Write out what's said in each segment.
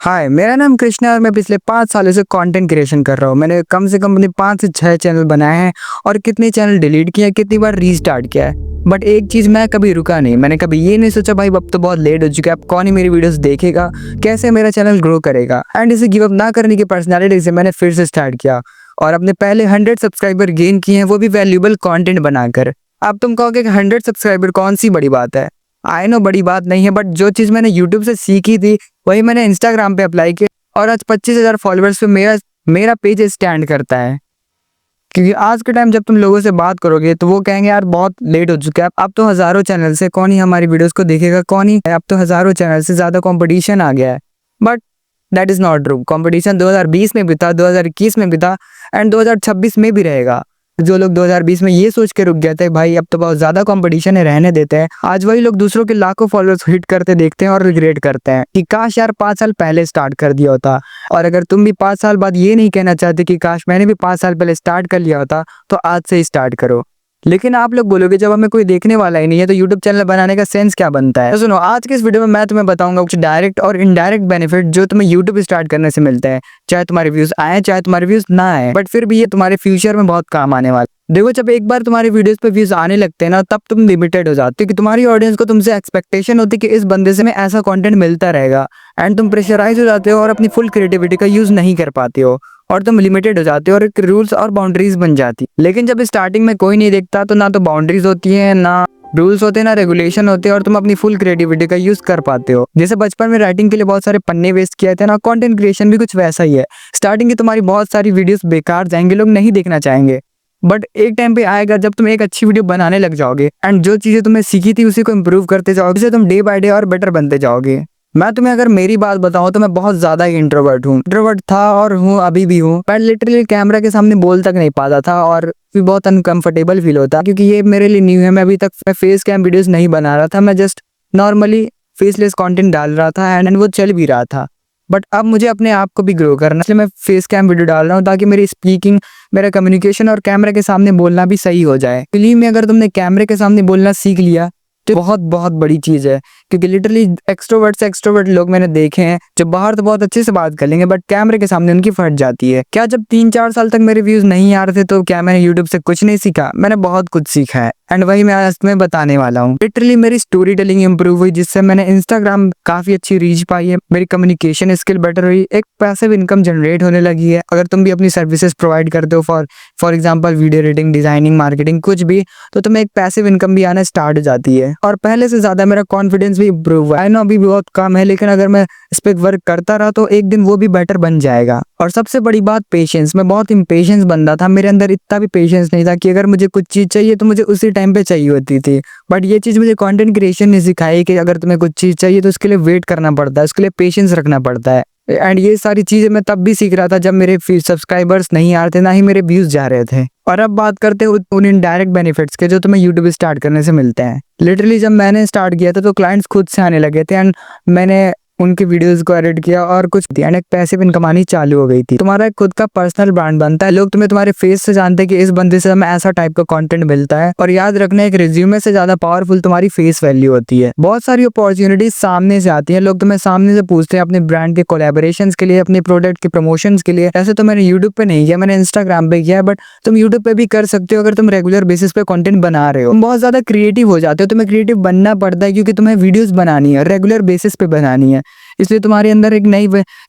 हाय, मेरा नाम कृष्णा है और मैं पिछले 5 सालों से कंटेंट क्रिएशन कर रहा हूँ। मैंने कम से कम अपने 5 से 6 चैनल बनाए हैं और कितने चैनल डिलीट किए हैं, कितनी बार रीस्टार्ट किया है। बट एक चीज़, मैं कभी रुका नहीं। मैंने कभी ये नहीं सोचा भाई अब तो बहुत लेट हो चुका है, अब कौन ही मेरी वीडियोस देखेगा, कैसे मेरा चैनल ग्रो करेगा। एंड इसे गिव अप ना करने की पर्सनैलिटी से मैंने फिर से स्टार्ट किया और अपने पहले 100 सब्सक्राइबर गेन किए हैं, वो भी वैल्यूएबल कंटेंट बनाकर। अब तुम कहोगे कि 100 सब्सक्राइबर कौन सी बड़ी बात है। आई नो बड़ी बात नहीं है, बट जो चीज़ मैंने यूट्यूब से सीखी थी वही मैंने इंस्टाग्राम पे अप्लाई की और आज 25,000 फॉलोअर्स पे मेरा पेज स्टैंड करता है। क्योंकि आज के टाइम जब तुम लोगों से बात करोगे तो वो कहेंगे यार बहुत लेट हो चुका है, अब तो हज़ारों चैनल से कौन ही हमारी वीडियोस को देखेगा, कौन ही, अब तो हज़ारों चैनल से ज़्यादा कंपटीशन आ गया है। But that is not true. Competition 2020 में भी था, 2021 में भी था एंड 2026 में भी रहेगा। जो लोग 2020 में ये सोच के रुक गए थे भाई अब तो बहुत ज़्यादा कंपटीशन है, रहने देते हैं, आज वही लोग दूसरों के लाखों फॉलोअर्स हिट करते देखते हैं और रिग्रेट करते हैं कि काश यार 5 साल पहले स्टार्ट कर दिया होता। और अगर तुम भी 5 साल बाद ये नहीं कहना चाहते कि काश मैंने भी 5 साल पहले स्टार्ट कर लिया होता, तो आज से ही स्टार्ट करो। लेकिन आप लोग बोलोगे जब हमें कोई देखने वाला ही नहीं है तो यूट्यूब चैनल बनाने का सेंस क्या बनता है। तो सुनो, आज के इस वीडियो में मैं तुम्हें बताऊंगा कुछ डायरेक्ट और इनडायरेक्ट बेनिफिट जो तुम्हें यूट्यूब स्टार्ट करने से मिलते हैं। चाहे तुम्हारे व्यूज आए चाहे तुम्हारे व्यूज ना आए, बट फिर भी ये तुम्हारे फ्यूचर में बहुत काम आने वाला। देखो, जब एक बार तुम्हारे वीडियोस पे व्यूज आने लगते हैं ना, तब तुम लिमिटेड हो जाते हो कि तुम्हारी ऑडियंस को तुमसे एक्सपेक्टेशन होती है कि इस बंदे से में ऐसा कंटेंट मिलता रहेगा एंड तुम प्रेशराइज हो जाते हो और अपनी फुल क्रिएटिविटी का यूज नहीं कर पाते हो और तुम लिमिटेड हो जाते हो और एक रूल्स और बाउंड्रीज बन जाती। लेकिन जब स्टार्टिंग में कोई नहीं देखता तो ना तो बाउंड्रीज होती है, ना रूल्स होते हैं, ना रेगुलेशन होते हैं और तुम अपनी फुल क्रिएटिविटी का यूज कर पाते हो। जैसे बचपन में राइटिंग के लिए बहुत सारे पन्ने वेस्ट किए थे ना, कंटेंट क्रिएशन भी कुछ वैसा ही है। स्टार्टिंग की तुम्हारी बहुत सारी वीडियोस बेकार जाएंगे, लोग नहीं देखना चाहेंगे, बट एक टाइम पे आएगा जब तुम एक अच्छी वीडियो बनाने लग जाओगे एंड जो चीजें तुमने सीखी थी उसी को इम्प्रूव करते जाओगे, जिससे तुम डे बाय डे और बेटर बनते जाओगे। मैं तुम्हें अगर मेरी बात बताऊं तो मैं बहुत ज्यादा इंट्रोवर्ट हूँ, इंट्रोवर्ट था और हूँ, अभी भी हूँ। मैं लिटरली कैमरा के सामने बोल तक नहीं पाता था और भी बहुत अनकंफर्टेबल फील होता, क्योंकि ये मेरे लिए न्यू है। मैं अभी तक फेस कैम वीडियोस नहीं बना रहा था, मैं जस्ट नॉर्मली फेसलेस कंटेंट डाल रहा था एंड वो चल भी रहा था। बट अब मुझे अपने आप को भी ग्रो करना, इसलिए मैं फेस कैम वीडियो डाल रहा हूँ ताकि मेरी स्पीकिंग, मेरा कम्युनिकेशन और कैमरे के सामने बोलना भी सही हो जाए। फिल्म में अगर तुमने कैमरे के सामने बोलना सीख लिया तो बहुत बहुत बड़ी चीज़ है, क्योंकि लिटरली एक्सट्रोवर्ट से एक्सट्रोवर्ट लोग मैंने देखे हैं जो बाहर तो बहुत अच्छे से बात कर लेंगे बट कैमरे के सामने उनकी फट जाती है। क्या जब 3-4 साल तक मेरे व्यूज नहीं आ रहे थे तो क्या मैंने यूट्यूब से कुछ नहीं सीखा? मैंने बहुत कुछ सीखा है एंड वही मैं आज तुम्हें बताने वाला हूँ। लिटरली मेरी स्टोरी टेलिंग इंप्रूव हुई, जिससे मैंने इंस्टाग्राम काफी अच्छी रीच पाई है, मेरी कम्युनिकेशन स्किल बेटर हुई, एक पैसिव इनकम जनरेट होने लगी है। अगर तुम भी अपनी सर्विसेज प्रोवाइड करते हो, for example video editing, designing, marketing, कुछ भी, तो तुम्हें एक पैसिव इनकम भी आना स्टार्ट हो जाती है और पहले से ज्यादा मेरा कॉन्फिडेंस भी इंप्रूव हुआ है। आई नो अभी बहुत कम है, लेकिन अगर मैं इस पे वर्क करता रहा तो एक दिन वो भी बेटर बन जाएगा। और सबसे बड़ी बात पेशेंस। मैं बहुत इम्पेशेंस बंदा था, मेरे अंदर इतना भी पेशेंस नहीं था कि अगर मुझे कुछ चीज़ चाहिए तो मुझे उसी टाइम पे चाहिए होती थी। बट ये चीज़ मुझे कंटेंट क्रिएशन ने सिखाई कि अगर तुम्हें कुछ चीज़ चाहिए तो उसके लिए वेट करना पड़ता है, उसके लिए पेशेंस रखना पड़ता है। एंड ये सारी चीज़ें मैं तब भी सीख रहा था जब मेरे सब्सक्राइबर्स नहीं आ रहे थे, ना ही मेरे व्यूज़ जा रहे थे। और अब बात करते हैं उन इनडायरेक्ट बेनिफिट्स के जो तुम्हें यूट्यूब स्टार्ट करने से मिलते हैं। लिटरली जब मैंने स्टार्ट किया था तो क्लाइंट्स खुद से आने लगे थे एंड मैंने उनके वीडियोस को एडिट किया और कुछ एंड एक पैसिव इनकम आनी चालू हो गई थी। तुम्हारा एक खुद का पर्सनल ब्रांड बनता है, लोग तुम्हें तुम्हारे फेस से जानते हैं कि इस बंदे से हमें ऐसा टाइप का कंटेंट मिलता है। और याद रखना, एक रिज्यूमे से ज्यादा पावरफुल तुम्हारी फेस वैल्यू होती है। बहुत सारी अपॉर्चुनिटीज सामने से आती है, लोग तुम्हें सामने से पूछते हैं अपने ब्रांड के कोलैबोरेशंस के लिए, अपने प्रोडक्ट के प्रमोशंस के लिए। ऐसे तो मैंने यूट्यूब पे नहीं किया, मैंने इंस्टाग्राम पे किया, बट तुम यूट्यूब पे भी कर सकते हो अगर तुम रेगुलर बेसिस पे कंटेंट बना रहे हो। तुम बहुत ज्यादा क्रिएटिव हो जाते हो, तुम्हें क्रिएटिव बनना पड़ता है क्योंकि तुम्हें वीडियोस बनानी है, रेगुलर बेसिस पे बनानी है, इसलिए तुम्हारे अंदर एक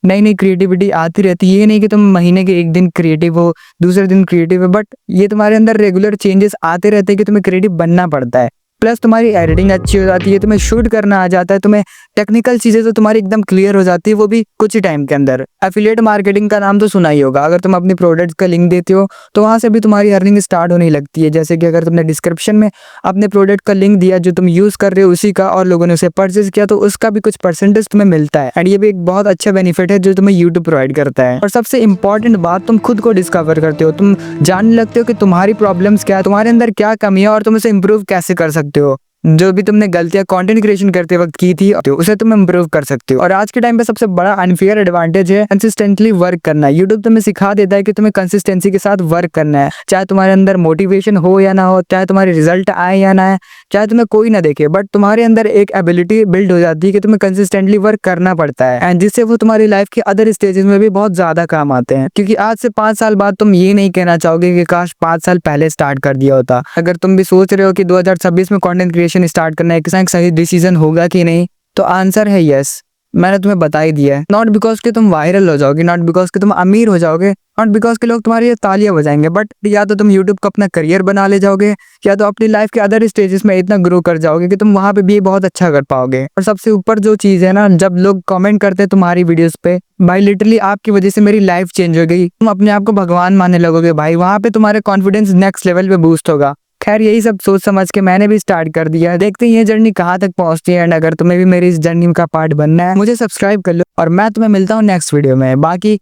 नई क्रिएटिविटी आती रहती है। ये नहीं कि तुम महीने के एक दिन क्रिएटिव हो, दूसरे दिन क्रिएटिव है, बट ये तुम्हारे अंदर रेगुलर चेंजेस आते रहते हैं कि तुम्हें क्रिएटिव बनना पड़ता है। प्लस तुम्हारी एडिटिंग अच्छी हो जाती है, तुम्हें शूट करना आ जाता है, तुम्हें टेक्निकल चीज़ें तो तुम्हारी एकदम क्लियर हो जाती है, वो भी कुछ ही टाइम के अंदर। एफिलिएट मार्केटिंग का नाम तो सुना ही होगा। अगर तुम अपने प्रोडक्ट्स का लिंक देते हो तो वहाँ से भी तुम्हारी अर्निंग स्टार्ट होने लगती है। जैसे कि अगर तुमने डिस्क्रिप्शन में अपने प्रोडक्ट का लिंक दिया जो तुम यूज़ कर रहे हो उसी का, और लोगों ने उसे परचेज किया, तो उसका भी कुछ परसेंटेज तुम्हें मिलता है। एंड ये भी एक बहुत अच्छा बेनिफिट है जो तुम्हें यूट्यूब प्रोवाइड करता है। और सबसे इंपॉर्टेंट बात, तुम खुद को डिस्कवर करते हो, तुम जानने लगते हो कि तुम्हारी प्रॉब्लम्स क्या है, तुम्हारे अंदर क्या कमी है और तुम उसे इंप्रूव कैसे कर सकते हो। जो भी तुमने गलतियां कंटेंट क्रिएशन करते वक्त की थी तो उसे तुम इम्प्रूव कर सकते हो। और आज के टाइम पे सबसे बड़ा अनफेयर एडवांटेज है कंसिस्टेंटली वर्क करना। यूट्यूब तुम्हें सिखा देता है कि तुम्हें कंसिस्टेंसी के साथ वर्क करना है, चाहे तुम्हारे अंदर मोटिवेशन हो या ना हो, चाहे तुम्हारे रिजल्ट आए या ना आए, चाहे तुम्हें कोई ना देखे, बट तुम्हारे अंदर एक एबिलिटी बिल्ड हो जाती है कि तुम्हें कंसिस्टेंटली वर्क करना पड़ता है, एंड जिससे वो तुम्हारी लाइफ के अदर स्टेजेस में भी बहुत ज्यादा काम आते हैं। क्योंकि आज से 5 साल बाद तुम ये नहीं कहना चाहोगे कि काश 5 साल पहले स्टार्ट कर दिया होता। अगर तुम भी सोच रहे हो कि 2026 में कंटेंट क्रिएशन स्टार्ट करना है, एक सही डिसीजन होगा कि नहीं, तो आंसर है यस। मैंने तुम्हें बता ही दिया है। नॉट बिकॉज कि तुम वायरल हो जाओगे, नॉट बिकॉज कि तुम अमीर हो जाओगे, नॉट बिकॉज के लोग तुम्हारी तालियां बजाएंगे, बट या तो तुम यूट्यूब को अपना करियर बना ले जाओगे, या तो अपनी लाइफ के अदर स्टेजेस में इतना ग्रो कर जाओगे कि तुम वहां पे भी बहुत अच्छा कर पाओगे। और सबसे ऊपर जो चीज है ना, जब लोग कमेंट करते हैं तुम्हारी वीडियोस पे, भाई लिटरली आपकी वजह से मेरी लाइफ चेंज हो गई, तुम अपने आप को भगवान मानने लगोगे भाई, वहां पे तुम्हारे कॉन्फिडेंस नेक्स्ट लेवल पे बूस्ट होगा। खैर यही सब सोच समझ के मैंने भी स्टार्ट कर दिया। देखते हैं ये जर्नी कहाँ तक पहुंचती है, एंड अगर तुम्हें भी मेरी इस जर्नी का पार्ट बनना है मुझे सब्सक्राइब कर लो, और मैं तुम्हें मिलता हूँ नेक्स्ट वीडियो में। बाकी